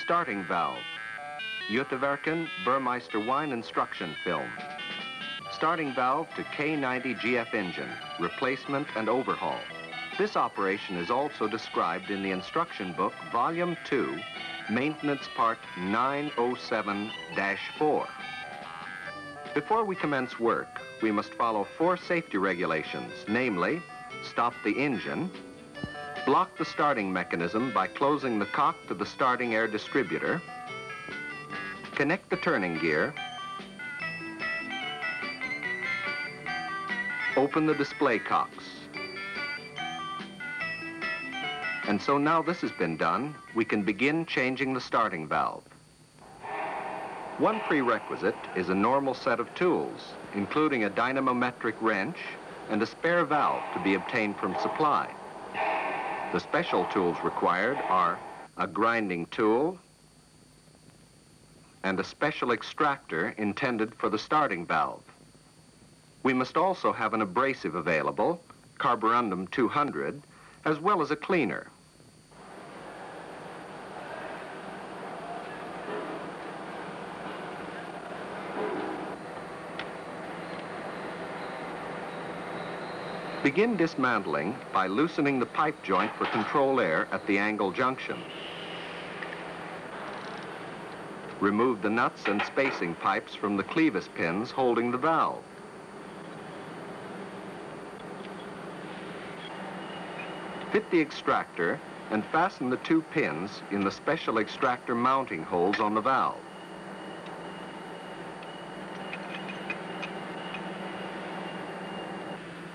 starting valve. Jutewerken Burmeister wine instruction film. Starting valve to K90 GF engine, replacement and overhaul. This operation is also described in the instruction book, Volume 2, Maintenance Part 907-4. Before we commence work, we must follow 4 safety regulations, namely, stop the engine, block the starting mechanism by closing the cock to the starting air distributor, connect the turning gear, open the display cocks. And so now this has been done, we can begin changing the starting valve. One prerequisite is a normal set of tools, including a dynamometric wrench and a spare valve to be obtained from supply. The special tools required are a grinding tool and a special extractor intended for the starting valve. We must also have an abrasive available, carborundum 200, as well as a cleaner. Begin dismantling by loosening the pipe joint for control air at the angle junction. Remove the nuts and spacing pipes from the clevis pins holding the valve. Fit the extractor and fasten the 2 pins in the special extractor mounting holes on the valve.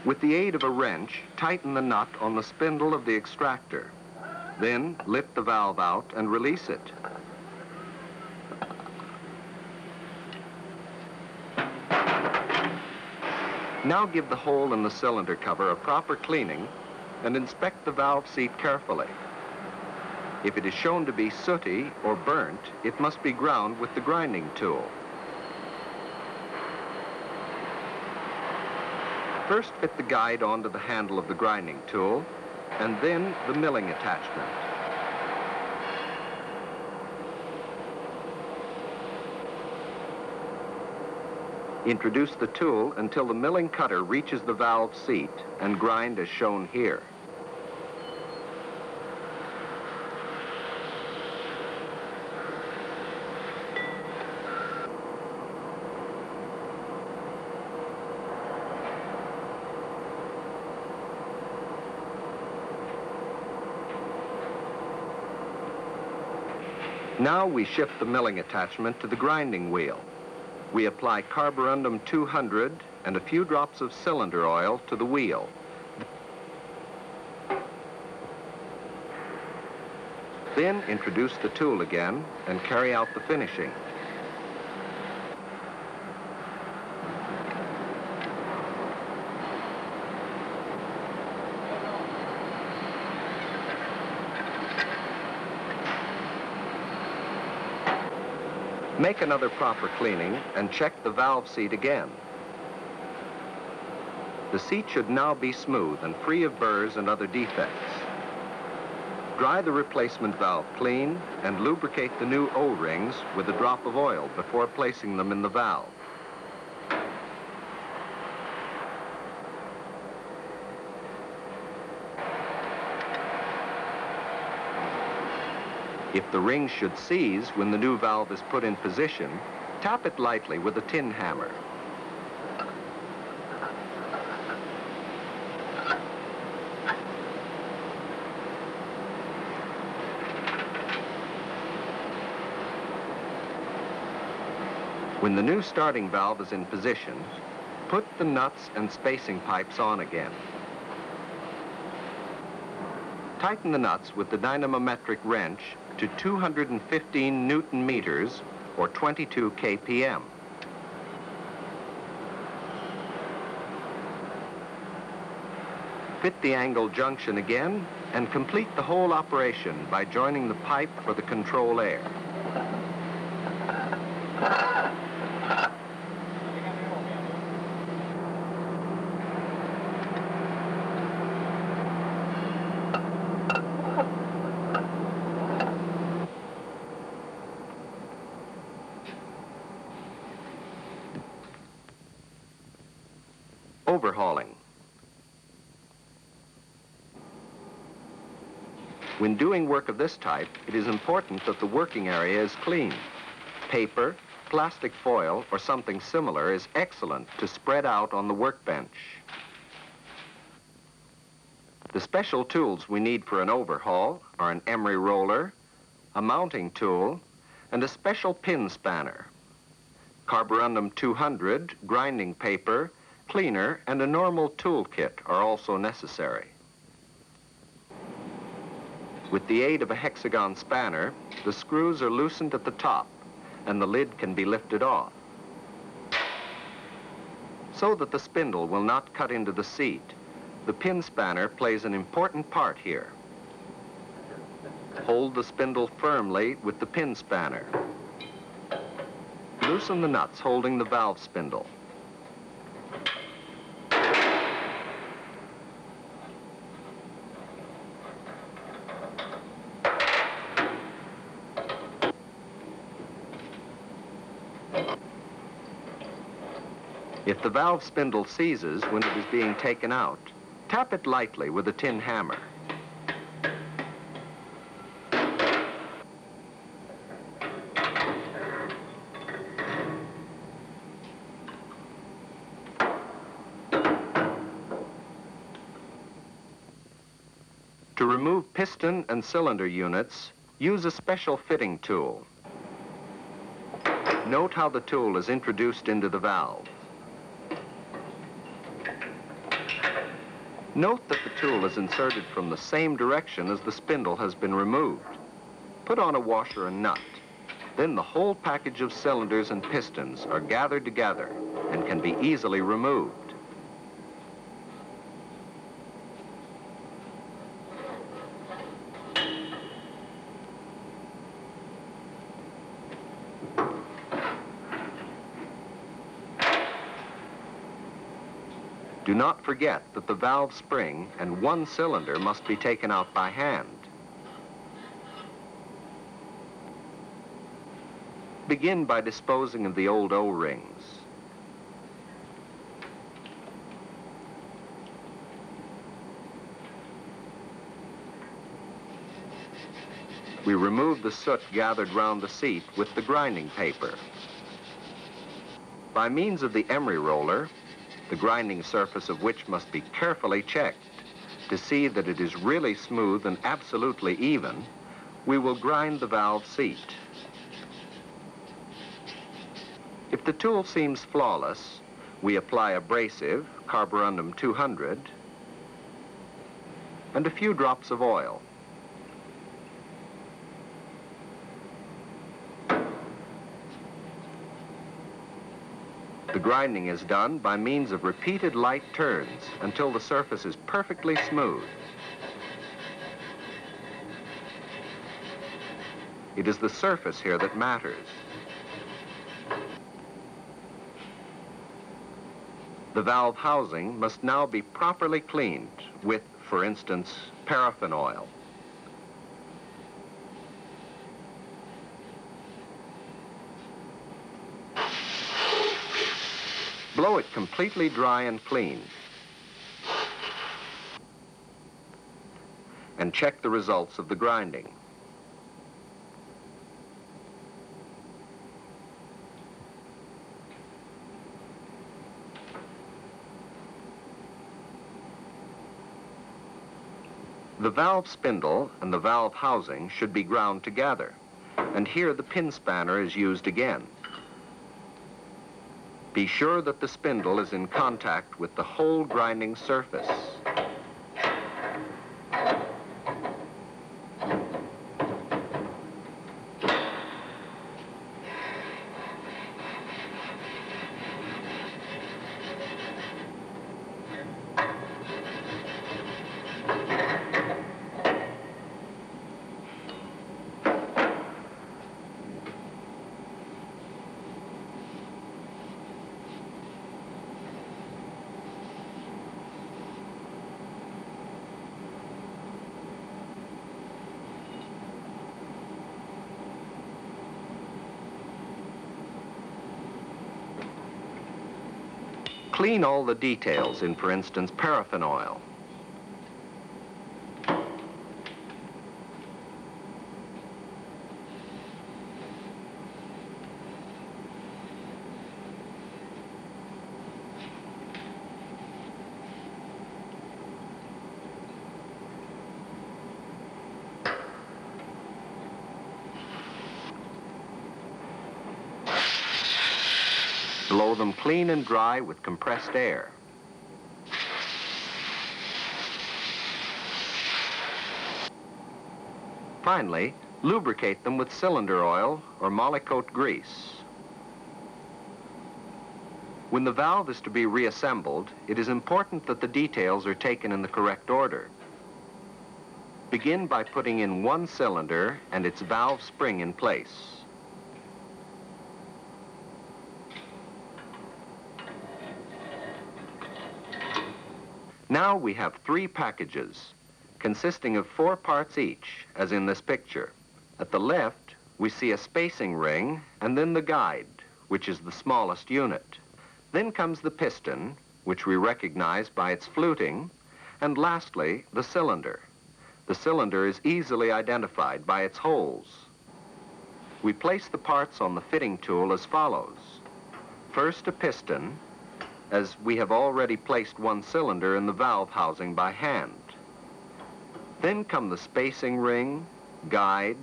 With the aid of a wrench, tighten the nut on the spindle of the extractor. Then lift the valve out and release it. Now give the hole in the cylinder cover a proper cleaning and inspect the valve seat carefully. If it is shown to be sooty or burnt, it must be ground with the grinding tool. First fit the guide onto the handle of the grinding tool, and then the milling attachment. Introduce the tool until the milling cutter reaches the valve seat and grind as shown here. Now we shift the milling attachment to the grinding wheel. We apply carborundum 200 and a few drops of cylinder oil to the wheel. Then introduce the tool again and carry out the finishing. Make another proper cleaning and check the valve seat again. The seat should now be smooth and free of burrs and other defects. Dry the replacement valve clean and lubricate the new O-rings with a drop of oil before placing them in the valve. If the ring should seize when the new valve is put in position, tap it lightly with a tin hammer. When the new starting valve is in position, put the nuts and spacing pipes on again. Tighten the nuts with the dynamometric wrench to 215 Newton meters or 22 kpm. Fit the angle junction again and complete the whole operation by joining the pipe for the control air. Overhauling. When doing work of this type, it is important that the working area is clean. Paper, plastic foil, or something similar is excellent to spread out on the workbench. The special tools we need for an overhaul are an emery roller, a mounting tool, and a special pin spanner. Carborundum 200, grinding paper, cleaner, and a normal tool kit are also necessary. With the aid of a hexagon spanner, the screws are loosened at the top and the lid can be lifted off, so that the spindle will not cut into the seat. The pin spanner plays an important part here. Hold the spindle firmly with the pin spanner. Loosen the nuts holding the valve spindle. If the valve spindle seizes when it is being taken out, tap it lightly with a tin hammer. To remove piston and cylinder units, use a special fitting tool. Note how the tool is introduced into the valve. Note that the tool is inserted from the same direction as the spindle has been removed. Put on a washer and nut. Then the whole package of cylinders and pistons are gathered together and can be easily removed. Do not forget that the valve spring and one cylinder must be taken out by hand. Begin by disposing of the old O-rings. We remove the soot gathered round the seat with the grinding paper. By means of the emery roller, the grinding surface of which must be carefully checked to see that it is really smooth and absolutely even, we will grind the valve seat. If the tool seems flawless, we apply abrasive, Carborundum 200, and a few drops of oil. The grinding is done by means of repeated light turns until the surface is perfectly smooth. It is the surface here that matters. The valve housing must now be properly cleaned with, for instance, paraffin oil. Blow it completely dry and clean. And check the results of the grinding. The valve spindle and the valve housing should be ground together, and here the pin spanner is used again. Be sure that the spindle is in contact with the whole grinding surface. clean all the details in, for instance, paraffin oil. Blow them clean and dry with compressed air. Finally, lubricate them with cylinder oil or Molykote grease. When the valve is to be reassembled, it is important that the details are taken in the correct order. Begin by putting in one cylinder and its valve spring in place. Now we have 3 packages, consisting of 4 parts each, as in this picture. At the left, we see a spacing ring, and then the guide, which is the smallest unit. Then comes the piston, which we recognize by its fluting, and lastly, the cylinder. The cylinder is easily identified by its holes. We place the parts on the fitting tool as follows. First, a piston, as we have already placed one cylinder in the valve housing by hand. Then come the spacing ring, guide,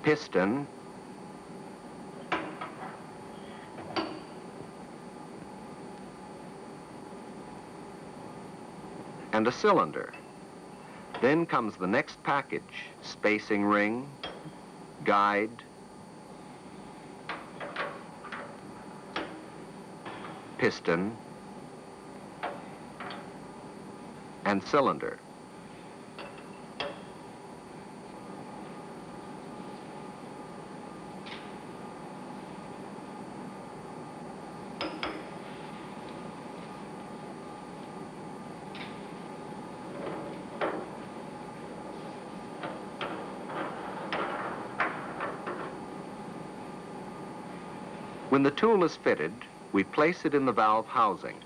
piston, and a cylinder. Then comes the next package, spacing ring, guide, piston, and cylinder. When the tool is fitted, we place it in the valve housing.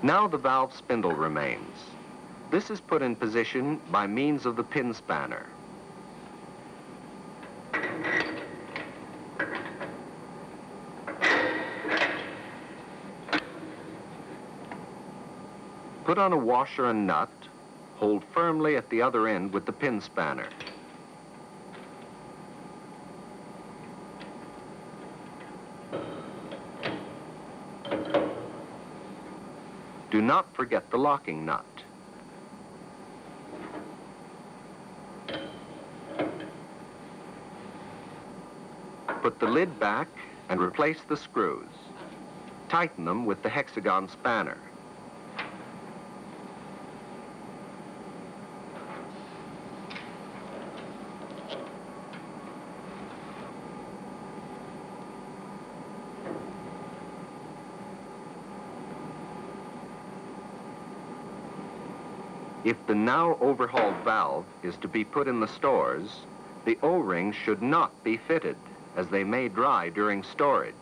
Now the valve spindle remains. This is put in position by means of the pin spanner. Put on a washer and nut, hold firmly at the other end with the pin spanner. Do not forget the locking nut. Put the lid back and replace the screws. Tighten them with the hexagon spanner. If the now overhauled valve is to be put in the stores, the O-rings should not be fitted, as they may dry during storage.